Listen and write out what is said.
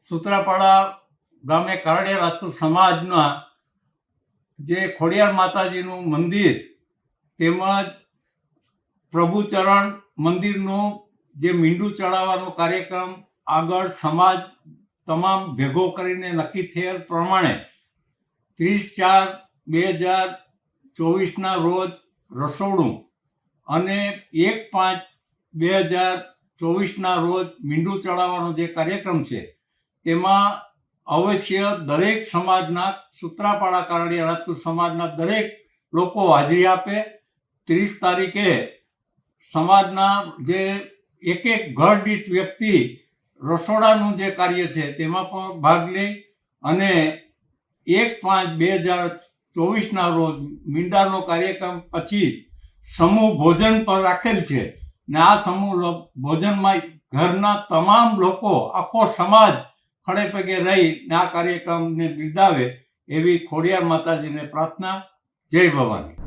સુત્રાપાડા ગામે કારડિયા રાજપૂત સમાજના જે ખોડિયાર માતાજીનું મંદિર તેમજ પ્રભુચરણ મંદિરનું જે મીંડું ચડાવવાનો કાર્યક્રમ આગળ સમાજ તમામ ભેગો કરીને નક્કી થયેલ પ્રમાણે 30/4/2024ના રોજ રસોડું અને 1/5/2024ના રોજ મીંડું ચડાવવાનો જે કાર્યક્રમ છે તેમાં અવશ્ય દરેક સમાજના સુત્રાપાડા કારડિયા રાજપૂત સમાજના દરેક લોકો હાજરી આપે. 30 તારીખે સમાજના જે એક ઘર દીઠ વ્યક્તિ રસોડાનું જે કાર્ય છે તેમાં પણ ભાગ લે અને 1/5/2024ના રોજ મીંડાનો કાર્યક્રમ પછી સમૂહ ભોજન પણ રાખેલ છે ને આ સમૂહ ભોજનમાં ઘરના તમામ લોકો આખો સમાજ ખડે પગે રહીને આ કાર્યક્રમને બિરદાવે એવી ખોડિયાર માતાજીને પ્રાર્થના. જય ભવાની.